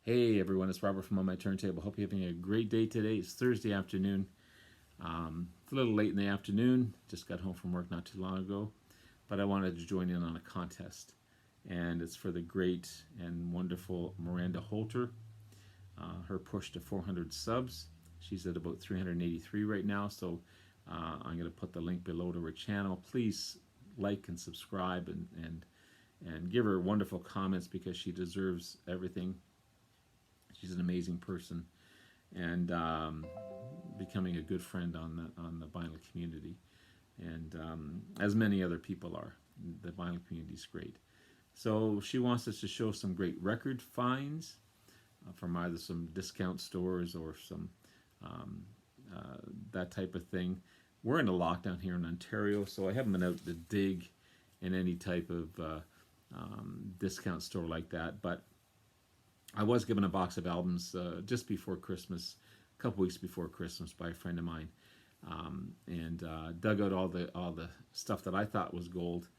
Hey everyone, it's Robert from On My Turntable. Hope you're having a great day today. It's Thursday afternoon. It's a little late in the afternoon. Just got home from work not too long ago, but I wanted to join in on a contest, and it's for the great and wonderful Miranda Holter. Her push to 400 subs. She's at about 383 right now, so I'm going to put the link below to her channel. Please like and subscribe and give her wonderful comments because she deserves everything. She's an amazing person, and becoming a good friend on the vinyl community, and as many other people are. The vinyl community is great. So she wants us to show some great record finds from either some discount stores or some that type of thing. We're in a lockdown here in Ontario, so I haven't been out to dig in any type of discount store like that, but I was given a box of albums just before Christmas, a couple weeks before Christmas, by a friend of mine, and dug out all the stuff that I thought was gold.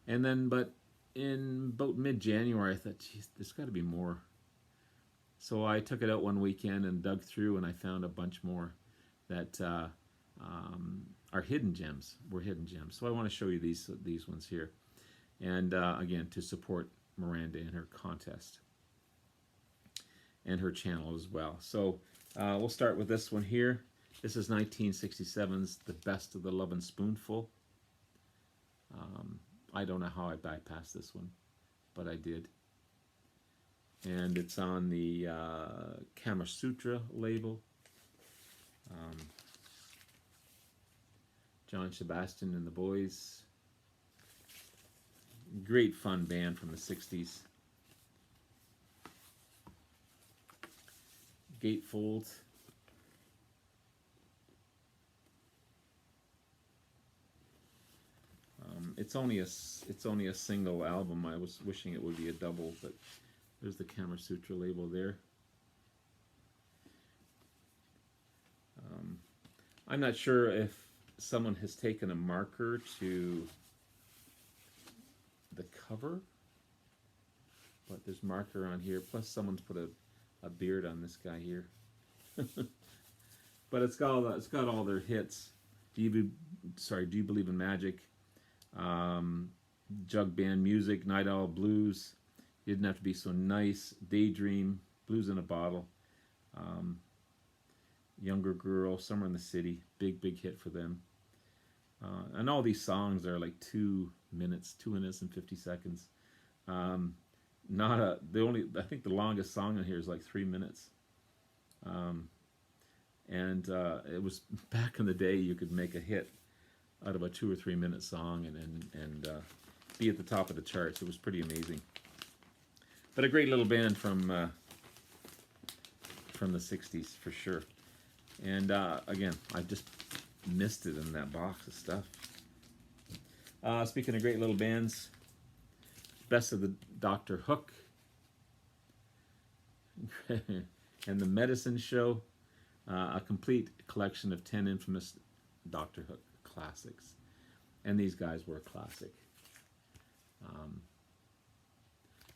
And then, but in about mid-January, I thought, geez, there's got to be more. So I took it out one weekend and dug through, and I found a bunch more that are hidden gems. Were hidden gems. So I want to show you these ones here, and again, to support Miranda in her contest and her channel as well. So we'll start with this one here. This is 1967's The Best of the Lovin' Spoonful. I don't know how I bypassed this one, but I did. And it's on the Kama Sutra label. John Sebastian and the Boys. Great fun band from the 60s. Gatefold. It's only a single album. I was wishing it would be a double, but there's the Kama Sutra label there. I'm not sure if someone has taken a marker to the cover, but there's marker on here. Plus, someone's put a beard on this guy here. But it's got all their hits. Do you believe in magic? Jug band music, Night Owl Blues, You Didn't Have to Be So Nice, Daydream, Blues in a Bottle, Younger Girl, Summer in the City, big hit for them. And all these songs are like 2 minutes and 50 seconds. I think the longest song on here is like 3 minutes. And it was back in the day you could make a hit out of a 2 or 3 minute song and be at the top of the charts. It was pretty amazing. But a great little band from the 60s for sure. And again, I just missed it in that box of stuff. Speaking of great little bands, Best of the Dr. Hook and the Medicine Show, a complete collection of 10 infamous Dr. Hook classics. And these guys were a classic.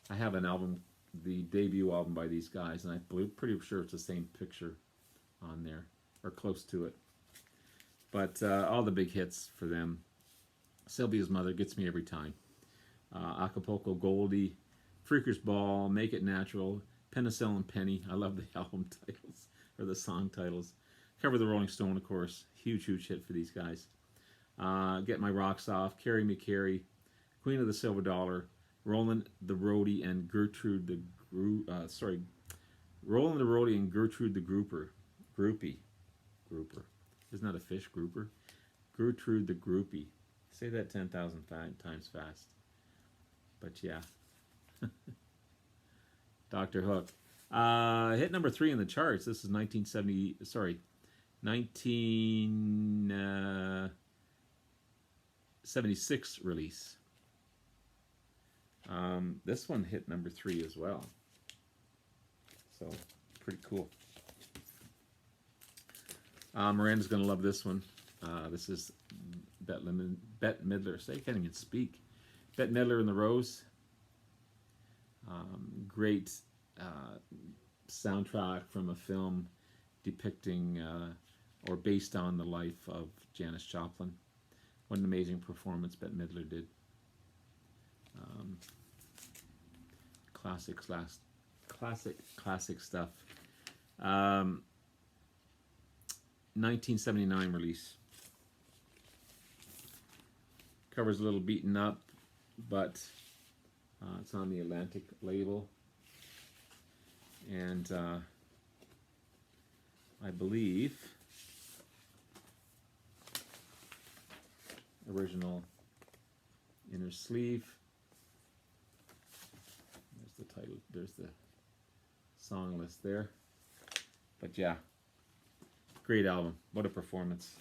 I have an album, the debut album by these guys, and I'm pretty sure it's the same picture on there, or close to it. But all the big hits for them. Sylvia's Mother gets me every time. Acapulco Goldie, Freaker's Ball, Make It Natural, Penicillin Penny. I love the album titles, or the song titles. Cover the Rolling Stone, of course. Huge hit for these guys. Get My Rocks Off, Carry Me Carry, Queen of the Silver Dollar, Roland the Roadie and Gertrude the Roland the Roadie and Gertrude the Groupie. Isn't that a fish? Grouper? Gertrude the Groupie. Say that 10,000 times fast. But yeah. Dr. Hook. Hit number 3 in the charts. This is 1976 release. This one hit number 3 as well. So, pretty cool. Miranda's going to love this one. This is Bette Midler. I can't even speak. Bette Midler and the Rose. Great soundtrack from a film depicting or based on the life of Janis Joplin. What an amazing performance Bette Midler did. Um, classic stuff. 1979 release. Cover's a little beaten up, but it's on the Atlantic label. And I believe original inner sleeve. There's the title, there's the song list there. But yeah, great album. What a performance.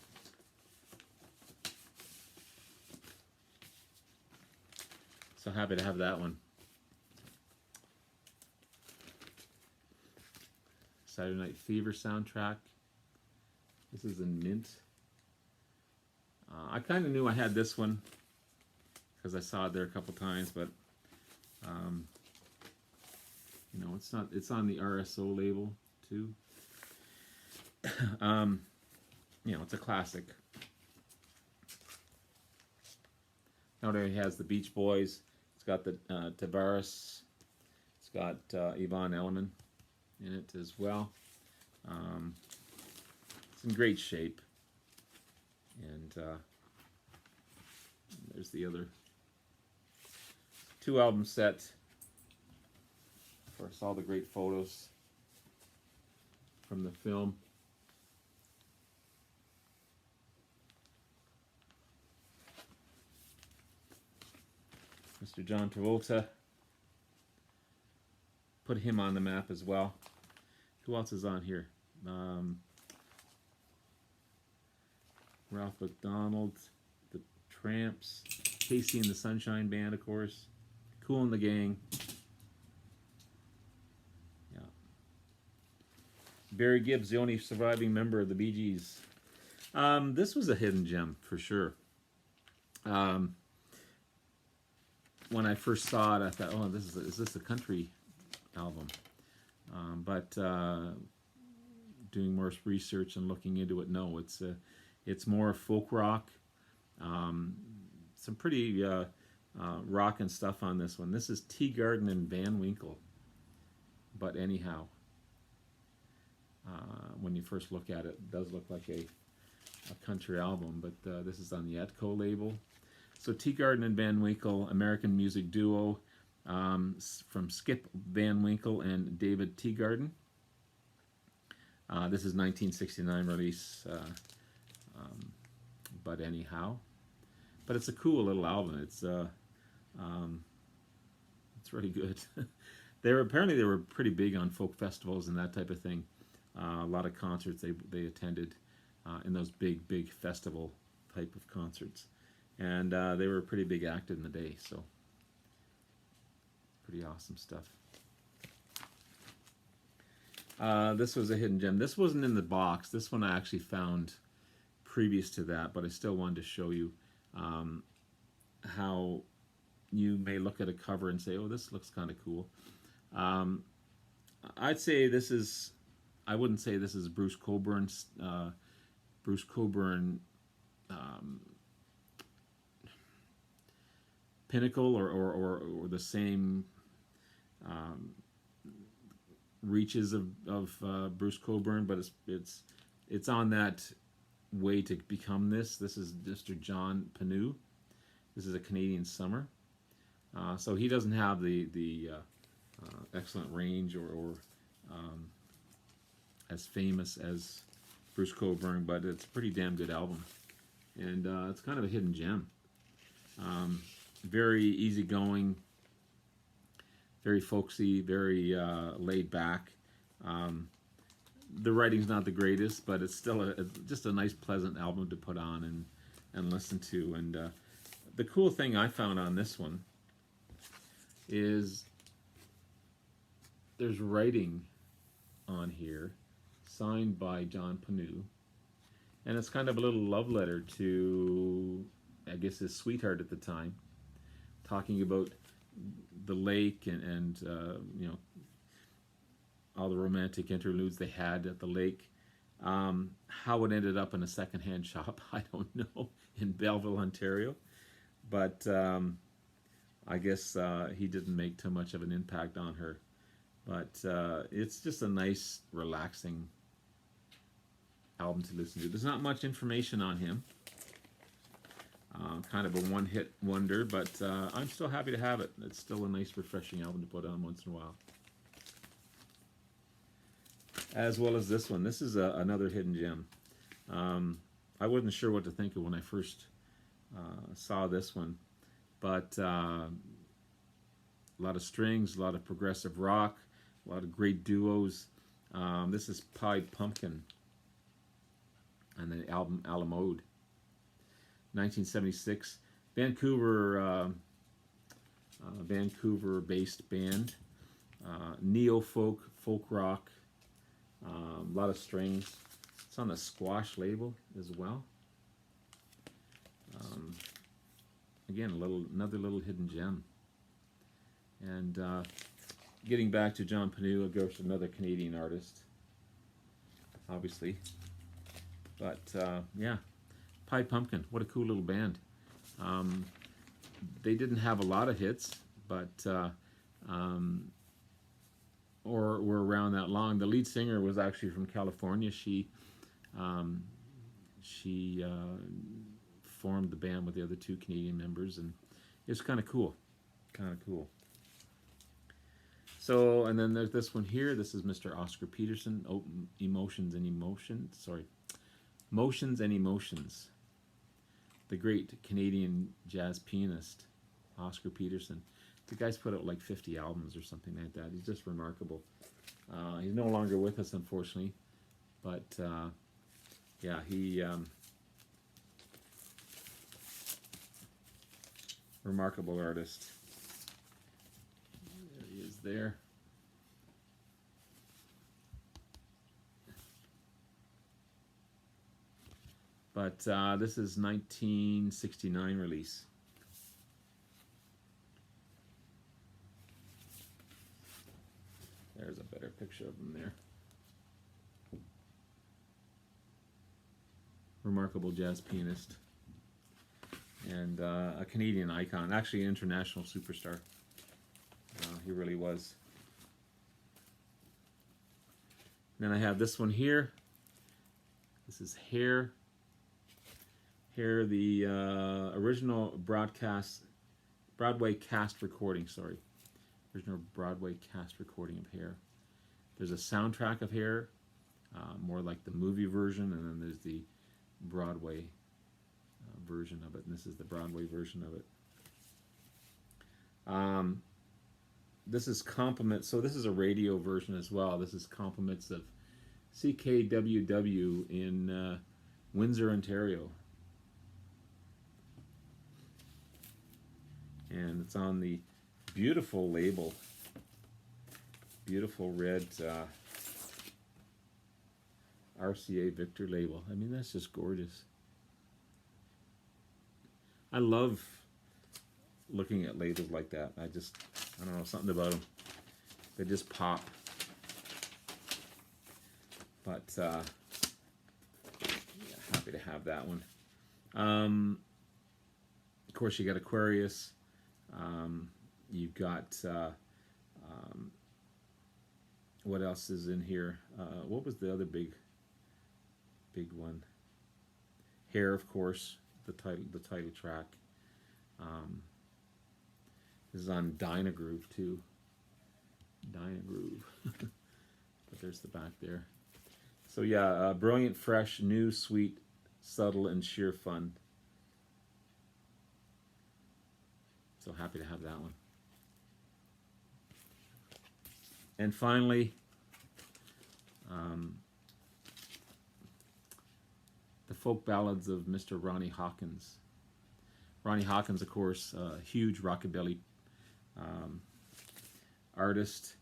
So happy to have that one. Saturday Night Fever soundtrack. This is in mint. I kind of knew I had this one because I saw it there a couple times, but you know, it's not. It's on the RSO label too. You know, it's a classic. Now it has the Beach Boys. It's got the Tavares. It's got Yvonne Elliman in it as well. It's in great shape. And there's the other 2 album set. Of course, all the great photos from the film. Mr. John Travolta. Put him on the map as well. Who else is on here? Ralph McDonald, the Tramps, Casey and the Sunshine Band, of course, Kool and the Gang. Yeah. Barry Gibb's the only surviving member of the Bee Gees. This was a hidden gem for sure. When I first saw it, I thought, "Oh, is this a country album?" But doing more research and looking into it, no, it's more folk rock. Some pretty rockin' stuff on this one. This is Garden and Vanwinkle. But anyhow, when you first look at it, it does look like a country album. But this is on the Atco label. So Garden and Vanwinkle, American music duo from Skip Van Winkle and David Teagarden. This is 1969 release. But anyhow, but it's a cool little album. It's really good. They were pretty big on folk festivals and that type of thing. A lot of concerts they attended in those big festival type of concerts, and they were a pretty big act in the day. So pretty awesome stuff. This was a hidden gem. This wasn't in the box. This one I actually found previous to that, but I still wanted to show you how you may look at a cover and say, "Oh, this looks kind of cool." I'd say this is. I wouldn't say this is Bruce Coburn's. Bruce Coburn pinnacle or the same reaches of Bruce Coburn, but it's on that way to become this. This is Mr. John Pannu. This is a Canadian Summer. So he doesn't have the excellent range or as famous as Bruce Coburn, but it's a pretty damn good album. And it's kind of a hidden gem. Very easygoing, very folksy, very laid back. The writing's not the greatest, but it's still just a nice, pleasant album to put on and listen to. And the cool thing I found on this one is there's writing on here signed by John Pannu, and it's kind of a little love letter to, I guess, his sweetheart at the time, talking about the lake and you know, all the romantic interludes they had at the lake. How it ended up in a secondhand shop, I don't know, in Belleville, Ontario. But I guess he didn't make too much of an impact on her. But it's just a nice, relaxing album to listen to. There's not much information on him. Kind of a one-hit wonder, but I'm still happy to have it. It's still a nice, refreshing album to put on once in a while. As well as this one. This is another hidden gem. I wasn't sure what to think of when I first saw this one, but a lot of strings, a lot of progressive rock, a lot of great duos. This is Pied Pumpkin and the album A La Mode. 1976, Vancouver-based band, neo-folk, folk rock, a lot of strings. It's on the Squash label as well. Again, another little hidden gem. And getting back to John Pannu, of course, another Canadian artist, obviously. But yeah. Pied Pumpkin, what a cool little band. They didn't have a lot of hits, but or were around that long. The lead singer was actually from California. She formed the band with the other two Canadian members, and it's kind of cool, So, and then there's this one here. This is Mr. Oscar Peterson. Oh, Motions and Emotions. The great Canadian jazz pianist, Oscar Peterson. The guy's put out like 50 albums or something like that. He's just remarkable. He's no longer with us, unfortunately. But, yeah, he... remarkable artist. There he is there. But this is 1969 release. There's a better picture of him there. Remarkable jazz pianist. And a Canadian icon. Actually an international superstar. He really was. Then I have this one here. This is Hair. Here, the original Broadway cast recording, original Broadway cast recording of Hair. There's a soundtrack of Hair, more like the movie version, and then there's the Broadway version of it, and this is the Broadway version of it. This is Compliments, so this is a radio version as well. This is Compliments of CKWW in Windsor, Ontario. And it's on the beautiful label, beautiful red RCA Victor label. I mean, that's just gorgeous. I love looking at labels like that. I don't know, something about them. They just pop. But yeah, happy to have that one. Of course, you got Aquarius. You've got what else is in here? What was the other big one? Hair, of course, the title track. This is on Dynagroove too. Dynagroove. But there's the back there. So yeah, brilliant, fresh, new, sweet, subtle, and sheer fun. So happy to have that one. And finally, the folk ballads of Mr. Ronnie Hawkins. Ronnie Hawkins, of course, a huge rockabilly artist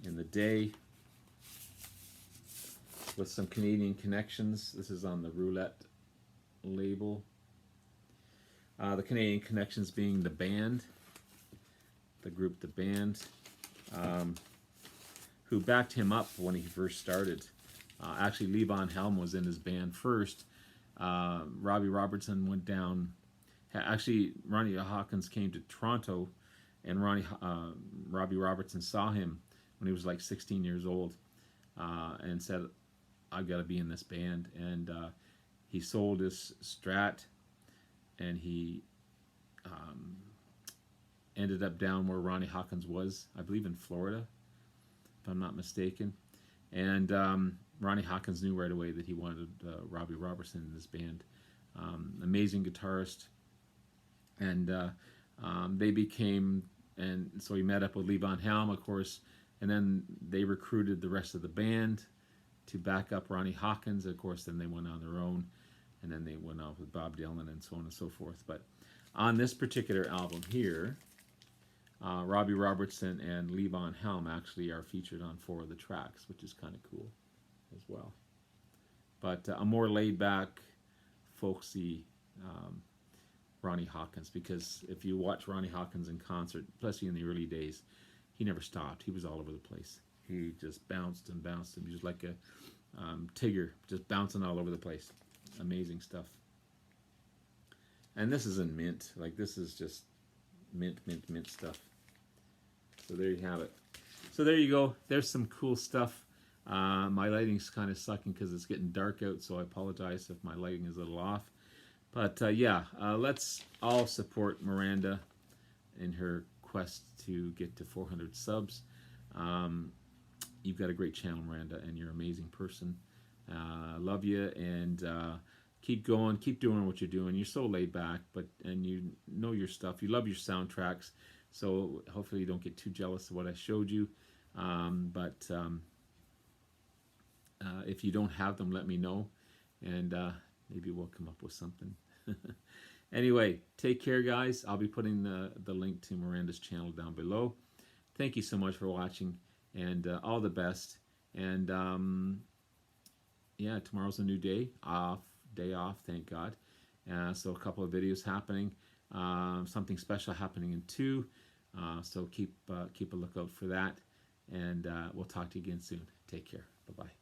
in the day with some Canadian connections. This is on the Roulette label. The Canadian connections being the band, the group The Band. who backed him up when he first started. Actually, Lee Von Helm was in his band first. Robbie Robertson went down. Actually, Ronnie Hawkins came to Toronto, and Robbie Robertson saw him when he was like 16 years old, and said, "I've got to be in this band." And he sold his Strat, and he ended up down where Ronnie Hawkins was, I believe in Florida, if I'm not mistaken. And Ronnie Hawkins knew right away that he wanted Robbie Robertson in this band. Amazing guitarist. And they became, and so he met up with Lee Von Helm, of course, and then they recruited the rest of the band to back up Ronnie Hawkins. Of course, then they went on their own, and then they went off with Bob Dylan and so on and so forth. But on this particular album here, Robbie Robertson and Lee Von Helm actually are featured on 4 of the tracks, which is kind of cool as well. But a more laid-back, folksy Ronnie Hawkins, because if you watch Ronnie Hawkins in concert, especially in the early days, he never stopped. He was all over the place. He just bounced and bounced, and he was like a Tigger, just bouncing all over the place. Amazing stuff. And this is in mint. Like, this is just mint stuff. So there you have it. So there you go. There's some cool stuff. My lighting's kind of sucking because it's getting dark out, so I apologize if my lighting is a little off. But yeah, let's all support Miranda in her quest to get to 400 subs. You've got a great channel, Miranda, and you're an amazing person. Love you, and keep going, keep doing what you're doing. You're so laid back, and you know your stuff. You love your soundtracks, so hopefully you don't get too jealous of what I showed you. If you don't have them, let me know, and maybe we'll come up with something. Anyway, take care, guys. I'll be putting the link to Miranda's channel down below. Thank you so much for watching, and all the best. And yeah, tomorrow's a new day off, thank God. So a couple of videos happening, something special happening in 2. So keep a lookout for that, and we'll talk to you again soon. Take care. Bye-bye.